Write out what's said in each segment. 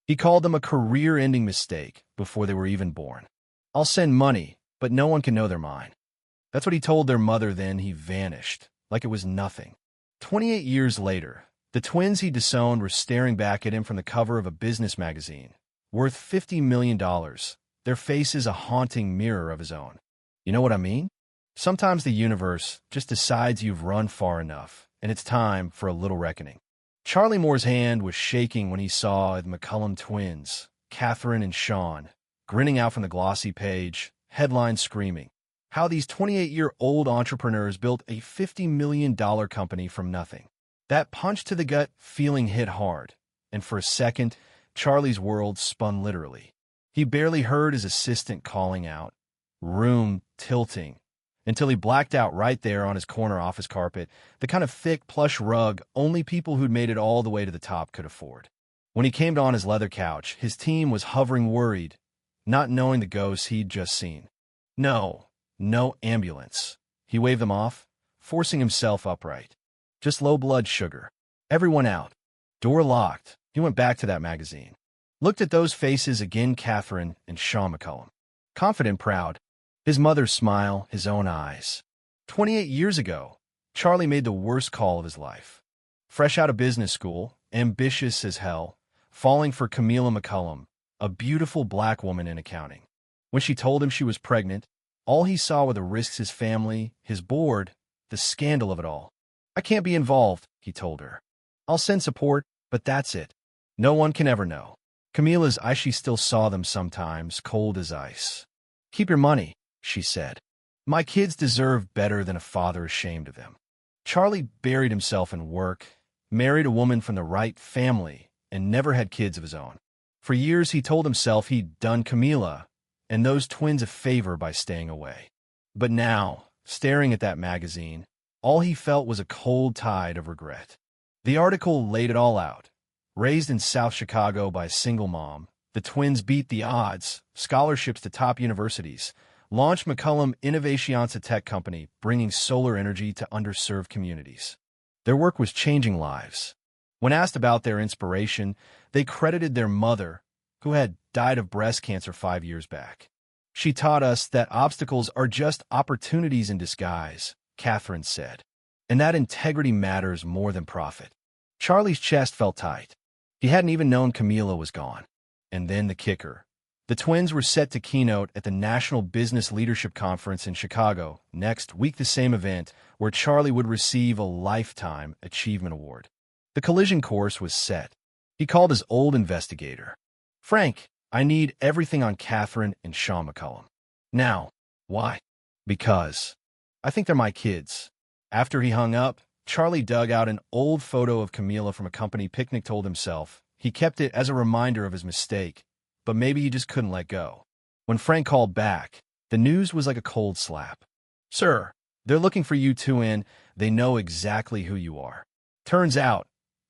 He called them a career-ending mistake before they were even born. I'll send money, but no one can know they're mine. That's what he told their mother. Then he vanished, like it was nothing. 28 years later, the twins he disowned were staring back at him from the cover of a business magazine, worth $50 million, their faces a haunting mirror of his own. You know what I mean? Sometimes the universe just decides you've run far enough, and it's time for a little reckoning. Charlie Moore's hand was shaking when he saw the McCullum twins, Catherine and Sean, grinning out from the glossy page, headlines screaming how these 28-year-old entrepreneurs built a $50 million company from nothing. That punch to the gut feeling hit hard, and for a second, Charlie's world spun literally. He barely heard his assistant calling out, "Room tilting," until he blacked out right there on his corner office carpet, the kind of thick, plush rug only people who'd made it all the way to the top could afford. When he came on his leather couch, his team was hovering worried, not knowing the ghosts he'd just seen. No ambulance. He waved them off, forcing himself upright. Just low blood sugar. Everyone out. Door locked. He went back to that magazine. Looked at those faces again, Catherine and Sean McCullum. Confident, proud. His mother's smile, his own eyes. 28 years ago, Charlie made the worst call of his life. Fresh out of business school, ambitious as hell, falling for Camila McCullum, a beautiful black woman in accounting. When she told him she was pregnant, all he saw were the risks his family, his board, the scandal of it all. "I can't be involved," he told her. "I'll send support, but that's it. No one can ever know." Camila's eyes, she still saw them sometimes, cold as ice. "Keep your money," she said. "My kids deserve better than a father ashamed of them." Charlie buried himself in work, married a woman from the right family, and never had kids of his own. For years he told himself he'd done Camila and those twins a favor by staying away. But now, staring at that magazine, all he felt was a cold tide of regret. The article laid it all out. Raised in South Chicago by a single mom, the twins beat the odds, scholarships to top universities, launched McCullum Innovations, a tech company bringing solar energy to underserved communities. Their work was changing lives. When asked about their inspiration, they credited their mother, who had died of breast cancer 5 years back. "She taught us that obstacles are just opportunities in disguise," Catherine said, "and that integrity matters more than profit." Charlie's chest felt tight. He hadn't even known Camila was gone. And then the kicker. The twins were set to keynote at the National Business Leadership Conference in Chicago next week, the same event where Charlie would receive a Lifetime Achievement Award. The collision course was set. He called his old investigator. "Frank, I need everything on Catherine and Sean McCullum. Now." "Why?" "Because I think they're my kids." After he hung up, Charlie dug out an old photo of Camila from a company picnic, told himself. He kept it as a reminder of his mistake, but maybe he just couldn't let go. When Frank called back, the news was like a cold slap. "Sir, they're looking for you too, and they know exactly who you are." Turns out,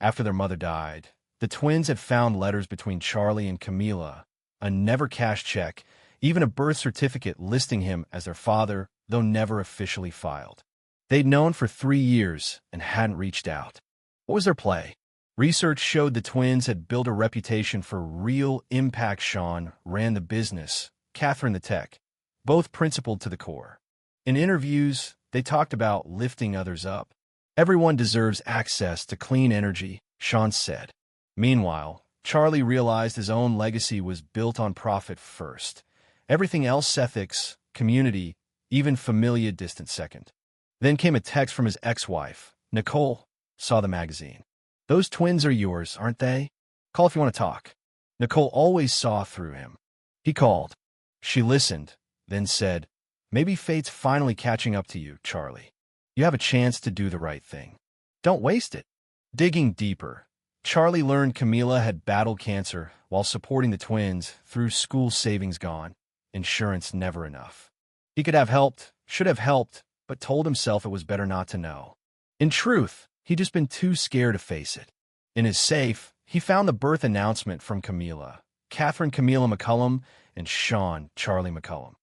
after their mother died, the twins had found letters between Charlie and Camila, a never-cashed check, even a birth certificate listing him as their father, though never officially filed. They'd known for 3 years and hadn't reached out. What was their play? Research showed the twins had built a reputation for real impact. Sean ran the business, Catherine the tech, both principled to the core. In interviews, they talked about lifting others up. "Everyone deserves access to clean energy," Sean said. Meanwhile, Charlie realized his own legacy was built on profit first. Everything else, ethics, community, even familia, distant second. Then came a text from his ex-wife. "Nicole, saw the magazine. Those twins are yours, aren't they? Call if you want to talk." Nicole always saw through him. He called. She listened, then said, "Maybe fate's finally catching up to you, Charlie. You have a chance to do the right thing. Don't waste it." Digging deeper, Charlie learned Camila had battled cancer while supporting the twins through school savings gone, insurance never enough. He could have helped, should have helped, but told himself it was better not to know. In truth, he'd just been too scared to face it. In his safe, he found the birth announcement from Camila, Catherine Camila McCullum, and Sean Charlie McCullum.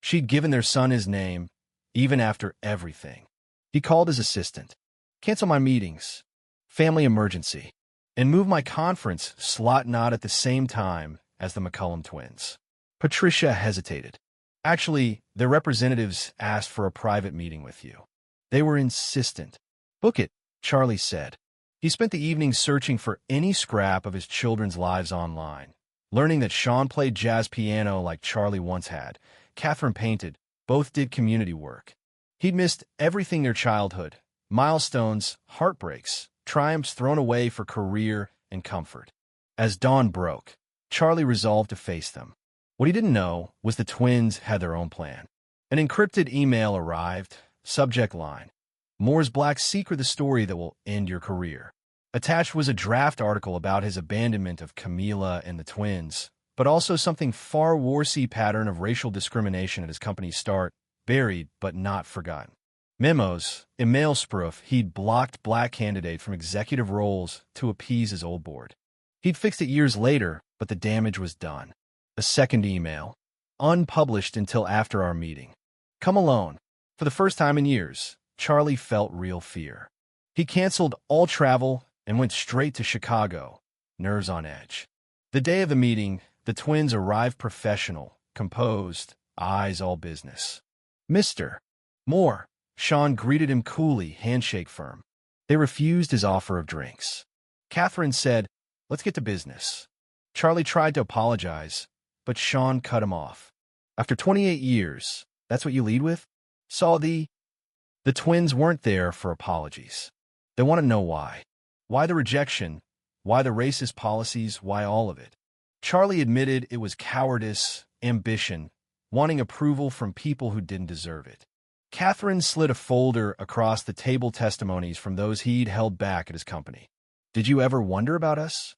She'd given their son his name, even after everything. He called his assistant. "Cancel my meetings. Family emergency." and move my conference slot not at the same time as the McCullum twins. Patricia hesitated. Actually, their representatives asked for a private meeting with you. They were insistent. Book it, Charlie said. He spent the evening searching for any scrap of his children's lives online. Learning that Sean played jazz piano like Charlie once had, Catherine painted, both did community work. He'd missed everything their childhood, milestones, heartbreaks, triumphs thrown away for career and comfort. As dawn broke, Charlie resolved to face them. What he didn't know was the twins had their own plan. An encrypted email arrived, subject line, Moore's Black Secret, the story that will end your career. Attached was a draft article about his abandonment of Camila and the twins, but also something far worse, pattern of racial discrimination at his company's start, buried but not forgotten. Memos, email sproof, he'd blocked black candidate from executive roles to appease his old board. He'd fixed it years later, but the damage was done. A second email, unpublished until after our meeting. Come alone. For the first time in years, Charlie felt real fear. He canceled all travel and went straight to Chicago, nerves on edge. The day of the meeting, the twins arrived professional, composed, eyes all business. Mr. Moore, Sean greeted him coolly, handshake firm. They refused his offer of drinks. Catherine said, let's get to business. Charlie tried to apologize, but Sean cut him off. After 28 years, that's what you lead with? The twins weren't there for apologies. They want to know why. Why the rejection? Why the racist policies? Why all of it? Charlie admitted it was cowardice, ambition, wanting approval from people who didn't deserve it. Catherine slid a folder across the table, testimonies from those he'd held back at his company. Did you ever wonder about us?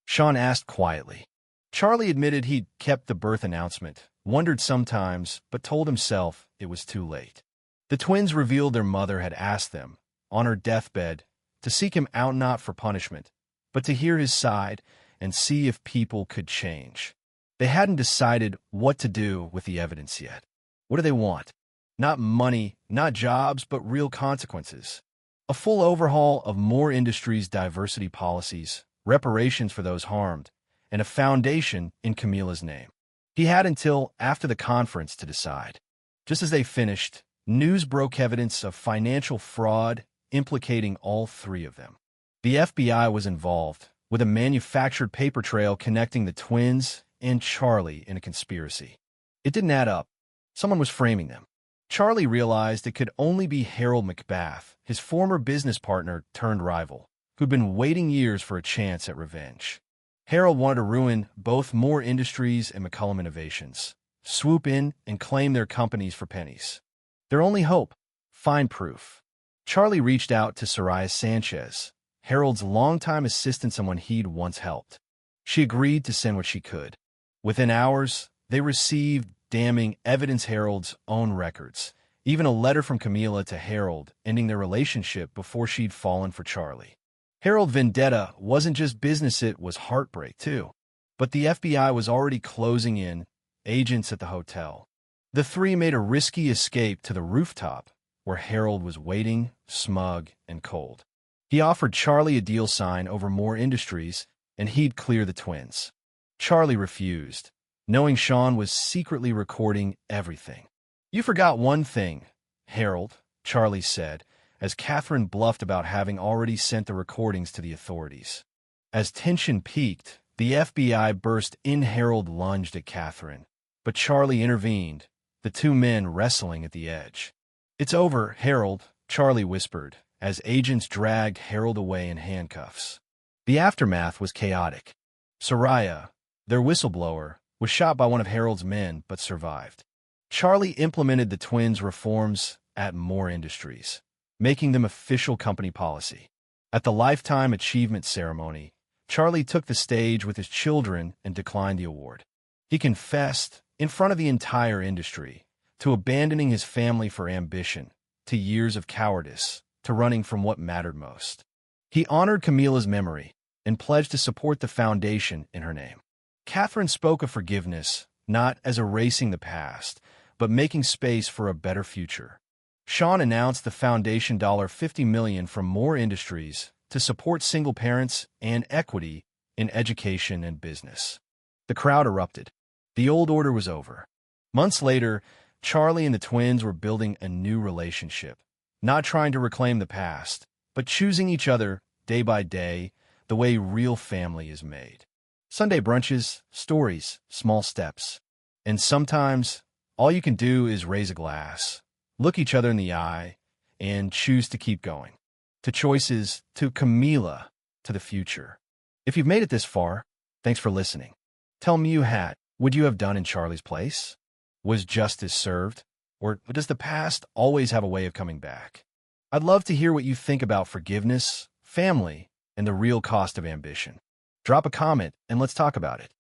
Sean asked quietly. Charlie admitted he'd kept the birth announcement, wondered sometimes, but told himself it was too late. The twins revealed their mother had asked them, on her deathbed, to seek him out not for punishment, but to hear his side and see if people could change. They hadn't decided what to do with the evidence yet. What do they want? Not money, not jobs, but real consequences. A full overhaul of Moore Industries' diversity policies, reparations for those harmed, and a foundation in Camila's name. He had until after the conference to decide. Just as they finished, news broke evidence of financial fraud implicating all three of them. The FBI was involved, with a manufactured paper trail connecting the twins and Charlie in a conspiracy. It didn't add up. Someone was framing them. Charlie realized it could only be Harold McBath, his former business partner turned rival, who'd been waiting years for a chance at revenge. Harold wanted to ruin both Moore Industries and McCullum Innovations, swoop in and claim their companies for pennies. Their only hope? Find proof. Charlie reached out to Soraya Sanchez, Harold's longtime assistant, someone he'd once helped. She agreed to send what she could. Within hours, they received damning evidence, Harold's own records, even a letter from Camila to Harold ending their relationship before she'd fallen for Charlie. Harold vendetta wasn't just business, it was heartbreak too. But the FBI was already closing in, agents at the hotel. The three made a risky escape to the rooftop, where Harold was waiting, smug and cold. He offered Charlie a deal sign over Moore Industries, and he'd clear the twins. Charlie refused, knowing Sean was secretly recording everything. You forgot one thing, Harold, Charlie said, as Catherine bluffed about having already sent the recordings to the authorities. As tension peaked, the FBI burst in. Harold lunged at Catherine, but Charlie intervened, the two men wrestling at the edge. It's over, Harold, Charlie whispered, as agents dragged Harold away in handcuffs. The aftermath was chaotic. Soraya, their whistleblower, was shot by one of Harold's men but survived. Charlie implemented the twins' reforms at Moore Industries, making them official company policy. At the Lifetime Achievement Ceremony, Charlie took the stage with his children and declined the award. He confessed, in front of the entire industry, to abandoning his family for ambition, to years of cowardice, to running from what mattered most. He honored Camila's memory and pledged to support the foundation in her name. Catherine spoke of forgiveness, not as erasing the past, but making space for a better future. Sean announced the foundation $50 million from Moore Industries to support single parents and equity in education and business. The crowd erupted. The old order was over. Months later, Charlie and the twins were building a new relationship, not trying to reclaim the past, but choosing each other day by day, the way real family is made. Sunday brunches, stories, small steps. And sometimes, all you can do is raise a glass, look each other in the eye, and choose to keep going. To choices, to Camila, to the future. If you've made it this far, thanks for listening. Tell me would you have done in Charlie's place? Was justice served? Or does the past always have a way of coming back? I'd love to hear what you think about forgiveness, family, and the real cost of ambition. Drop a comment and let's talk about it.